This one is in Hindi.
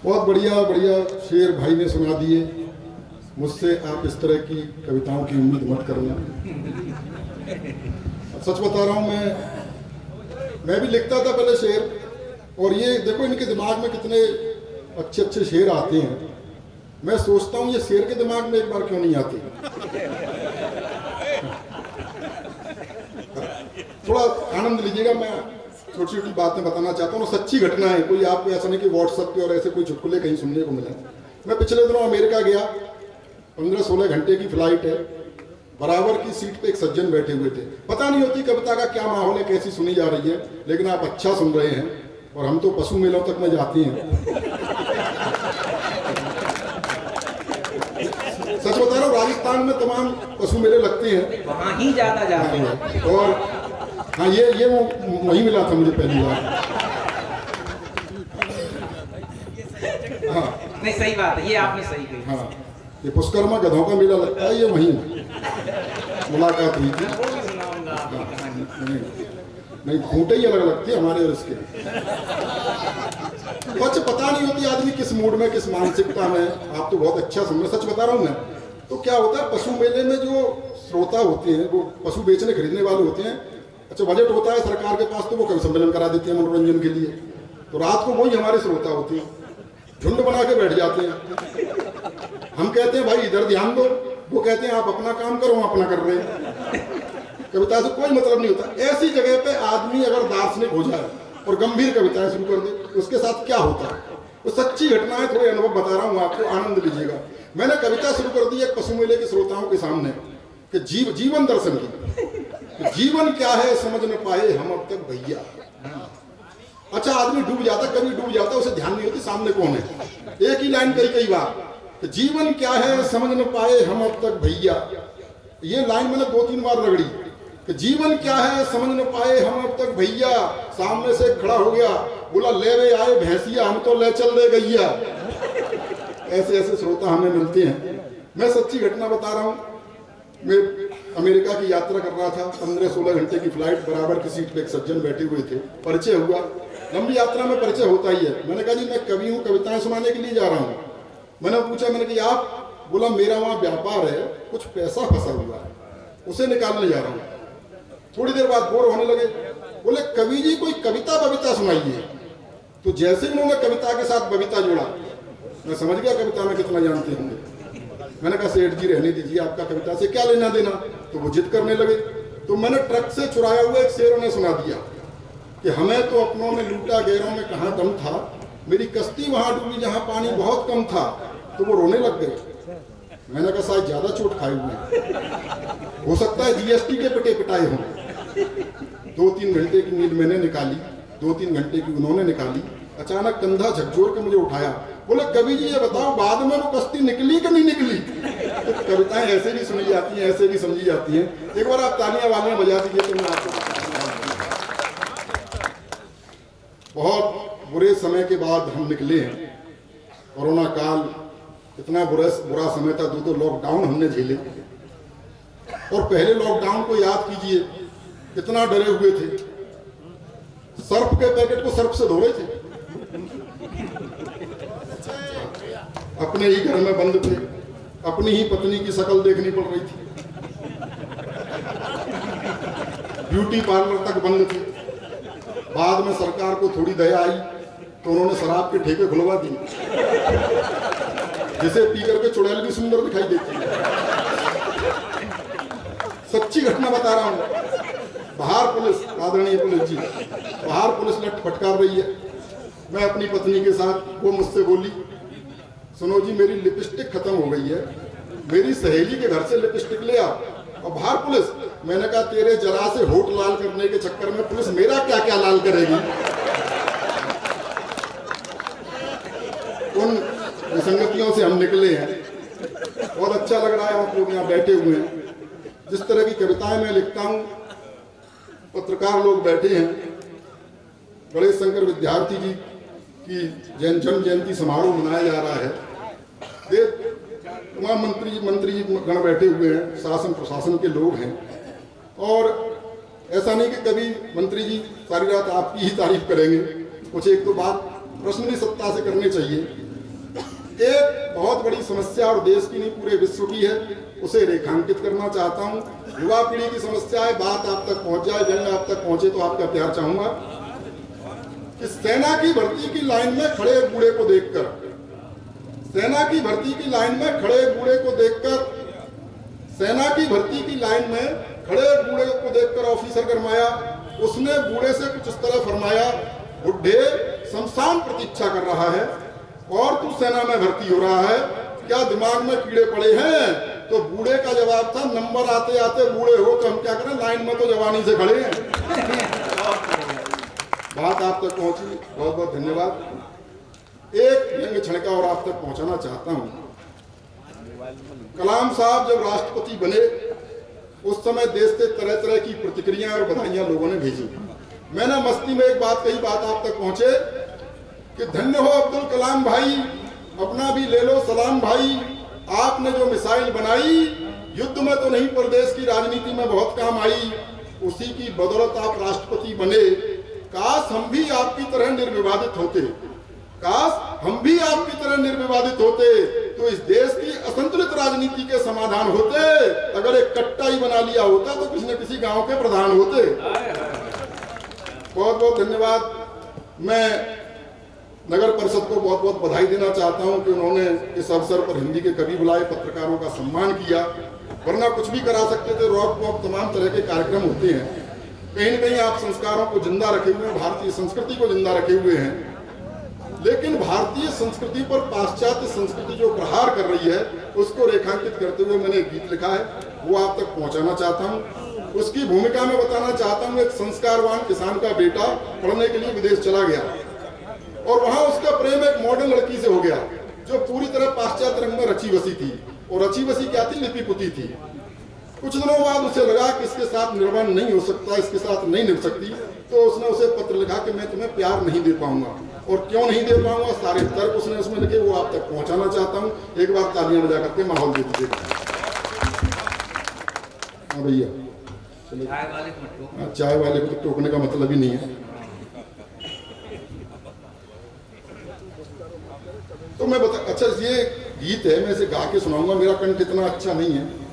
बहुत बढ़िया बढ़िया शेर भाई ने सुना दिए। मुझसे आप इस तरह की कविताओं की उम्मीद मत करना। सच बता रहा हूँ, मैं भी लिखता था पहले शेर, और ये देखो इनके दिमाग में कितने अच्छे अच्छे शेर आते हैं। मैं सोचता हूँ ये शेर के दिमाग में एक बार क्यों नहीं आते। थोड़ा आनंद लीजिएगा। मैं छोटी छोटी बातें बताना चाहता हूँ, सच्ची घटना है, कोई आपको ऐसा नहीं कि व्हाट्सएप पे और ऐसे कोई चुटकुले कहीं सुनने को मिले। मैं पिछले दिनों अमेरिका गया, 15-16 घंटे की फ्लाइट है। बराबर की सीट पे एक सज्जन बैठे हुए थे। पता नहीं होती कविता का क्या माहौल है, कैसी सुनी जा रही है, लेकिन आप अच्छा सुन रहे हैं। और हम तो पशु मेलों तक में जाते हैं। सच बता रहा हूँ, राजस्थान में तमाम पशु मेले लगते हैं, वहाँ ही ज्यादा जाते हैं। और हाँ, ये वो वही मिला था मुझे पहली बार। हाँ नहीं, सही बात है, ये आपने सही कही। हाँ, ये पुष्कर्मा गधों का मेला लगता है, ये वहीं मुलाकात हुई थी। वो भी सुनाऊंगा आपकी कहानी। नहीं, खूंटे ही अलग लगती है हमारे और इसके। बच्चे पता नहीं होती आदमी किस मूड में, किस मानसिकता में। आप तो बहुत अच्छा सुन रहे, सच बता रहा हूँ मैं। तो क्या होता है, पशु मेले में जो श्रोता होते हैं, वो पशु बेचने खरीदने वाले होते हैं। अच्छा, बजट होता है सरकार के पास, तो वो कवि सम्मेलन करा देते हैं मनोरंजन के लिए। तो रात को वही हमारे श्रोता होते हैं, झुंड बना के बैठ जाते हैं। हम कहते हैं भाई इधर ध्यान दो, वो कहते हैं आप अपना काम करो, हम अपना कर रहे हैं। कविता से कोई मतलब नहीं होता। ऐसी जगह पे आदमी अगर दार्शनिक हो जाए और गंभीर कविताएं शुरू कर दे, उसके साथ क्या होता है। वो सच्ची घटना है, थोड़े अनुभव बता रहा हूँ आपको, आनंद लीजिएगा। मैंने कविता शुरू कर दी एक पशु मेले के श्रोताओं के सामने कि जीवन दर्शन की। जीवन क्या है समझ न पाए हम अब तक भैया। अच्छा, आदमी डूब जाता, कभी डूब जाता, उसे ध्यान नहीं होती सामने कौन है। एक ही लाइन कई बार, जीवन क्या है समझ न पाए हम अब तक भैया। ये लाइन मैंने 2-3 बार रगड़ी कि जीवन क्या है समझ न पाए हम अब तक भैया। सामने से खड़ा हो गया, बोला ले वे आए भैंसिया, हम तो ले चल ले गैया। ऐसे ऐसे श्रोता हमें मिलते हैं। मैं सच्ची घटना बता रहा हूँ। मैं अमेरिका की यात्रा कर रहा था, 15-16 घंटे की फ्लाइट। बराबर की सीट पे एक सज्जन बैठे हुए थे, परिचय हुआ। लंबी यात्रा में परिचय होता ही है। मैंने कहा जी मैं कवि हूँ, कविताएं सुनाने के लिए जा रहा हूँ। मैंने पूछा, मैंने कहा आप? बोला मेरा वहाँ व्यापार है, कुछ पैसा फंसा हुआ है, उसे निकालने जा रहा हूँ। थोड़ी देर बाद बोर होने लगे, बोले कवि जी कोई कविता बविता सुनाइए। तो जैसे उन्होंने कविता के साथ बविता जोड़ा, मैं समझ गया कविता में कितना जानते होंगे। मैंने कहा सेठ जी रहने दीजिए, आपका कविता से क्या लेना देना। तो वो जिद करने लगे। तो मैंने ट्रक से चुराया हुआ एक शेर उन्हें सुना दिया कि हमें तो अपनों में लूटा, गैरों में कहाँ दम था, मेरी कश्ती वहां डूबी जहां पानी बहुत कम था। तो वो रोने लग गए। मैंने कहा शायद ज्यादा चोट खाए हुए, हो सकता है जीएसटी के पिटे पिटाए हों। 2-3 घंटे की नींद मैंने निकाली, 2-3 घंटे की उन्होंने निकाली। अचानक कंधा झकझोर के मुझे उठाया, बोले कवि जी ये बताओ बाद में वो कश्ती निकली कि नहीं निकली। तो कविताएं ऐसे भी सुनी जाती हैं, ऐसे भी समझी जाती हैं। एक बार आप तालियां वालियां बजा दीजिए तो मैं आपको। बहुत बुरे समय के बाद हम निकले हैं। कोरोना काल इतना बुरा समय था, 2 लॉकडाउन हमने झेले। और पहले लॉकडाउन को याद कीजिए, कितना डरे हुए थे। सर्फ के पैकेट को सर्फ से धो रहे थे, अपने ही घर में बंद थे, अपनी ही पत्नी की शक्ल देखनी पड़ रही थी, ब्यूटी पार्लर तक बंद थे। बाद में सरकार को थोड़ी दया आई तो उन्होंने शराब के ठेके खुलवा दिए, जिसे पी करके चुड़ैल भी सुंदर दिखाई देती है। सच्ची घटना बता रहा हूं। बाहर पुलिस, आदरणीय पुलिस जी, बाहर पुलिस लट फटकार रही है। मैं अपनी पत्नी के साथ, वो मुझसे बोली सुनो जी मेरी लिपस्टिक खत्म हो गई है, मेरी सहेली के घर से लिपस्टिक ले आओ। और बाहर पुलिस। मैंने कहा तेरे जरा से होठ लाल करने के चक्कर में पुलिस मेरा क्या क्या लाल करेगी। उन विसंगतियों से हम निकले हैं। बहुत अच्छा लग रहा है आप लोग यहाँ बैठे हुए हैं। जिस तरह की कविताएं मैं लिखता हूँ, पत्रकार लोग बैठे हैं। गणेश शंकर विद्यार्थी जी की जन्म जयंती समारोह मनाया जा रहा है। तमाम मंत्री गण बैठे हुए हैं, शासन प्रशासन के लोग हैं। और ऐसा नहीं कि कभी मंत्री जी सारी रात आपकी ही तारीफ करेंगे। कुछ एक तो बात प्रश्न भी सत्ता से करने चाहिए। एक बहुत बड़ी समस्या और देश की नहीं पूरे विश्व की है, उसे रेखांकित करना चाहता हूँ। युवा पीढ़ी की समस्या है, बात आप तक पहुंच जाए, व्यंग आप तक पहुंचे तो आपका प्यार चाहूंगा कि सेना की भर्ती की लाइन में खड़े बूढ़े को देखकर, सेना की भर्ती की लाइन में खड़े बूढ़े को देखकर, सेना की भर्ती की लाइन में खड़े बूढ़े को देखकर ऑफिसर गरमाया। उसने बूढ़े से कुछ इस तरह फरमाया, बुढ़े शमशान प्रतीक्षा कर रहा है और तू सेना में भर्ती हो रहा है, क्या दिमाग में कीड़े पड़े हैं? तो बूढ़े का जवाब था, नंबर आते आते बूढ़े हो तो हम क्या करें, लाइन में तो जवानी से खड़े हैं। बात आप तक पहुंची, बहुत बहुत धन्यवाद। एक व्यंग छड़का और आप तक पहुंचाना चाहता हूं। कलाम साहब जब राष्ट्रपति बने उस समय देश से तरह तरह की प्रतिक्रियाएं और बधाइयां लोगों ने भेजी। मैंने मस्ती में एक बात कही, बात आप तक पहुंचे कि धन्य हो अब्दुल कलाम भाई, अपना भी ले लो सलाम भाई, आपने जो मिसाइल बनाई युद्ध में तो नहीं पर देश की राजनीति में बहुत काम आई, उसी की बदौलत आप राष्ट्रपति बने। काश हम भी आपकी तरह निर्विवादित होते, काश हम भी आपकी तरह निर्विवादित होते तो इस देश की असंतुलित राजनीति के समाधान होते। अगर एक कट्टा ही बना लिया होता तो किसी न किसी गांव के प्रधान होते। बहुत बहुत धन्यवाद। मैं नगर परिषद को बहुत बहुत बधाई देना चाहता हूं कि उन्होंने इस अवसर पर हिंदी के कवि बुलाए, पत्रकारों का सम्मान किया, वरना कुछ भी करा सकते थे। रॉक वॉक तमाम तरह के कार्यक्रम होते हैं, कहीं न कहीं आप संस्कारों को जिंदा रखे हुए हैं, भारतीय संस्कृति को जिंदा रखे हुए हैं। लेकिन भारतीय संस्कृति पर पाश्चात्य संस्कृति जो प्रहार कर रही है उसको रेखांकित करते हुए मैंने एक गीत लिखा है, वो आप तक पहुंचाना चाहता हूं। उसकी भूमिका में बताना चाहता हूं, एक संस्कारवान किसान का बेटा पढ़ने के लिए विदेश चला गया और वहां उसका प्रेम एक मॉडर्न लड़की से हो गया जो पूरी तरह पाश्चात्य रंग में रची बसी थी। और रची बसी क्या थी, लिपि पुती थी। कुछ दिनों बाद उसे लगा कि इसके साथ निर्वाण नहीं हो सकता, इसके साथ नहीं निभ सकती, तो उसने उसे पत्र लिखा कि मैं तुम्हें प्यार नहीं दे पाऊंगा। और क्यों नहीं दे पाऊंगा, सारे तर्क उसने उसमें लिखे, वो आप तक पहुंचाना चाहता हूं। एक बार तालियां बजा करके माहौल दे दीजिए। हाँ भैया, चलो चाय वाले को तो टोकने का मतलब ही नहीं है। तो मैं बता, अच्छा ये गीत है, मैं इसे गा के सुनाऊंगा, मेरा कंठ इतना अच्छा नहीं है।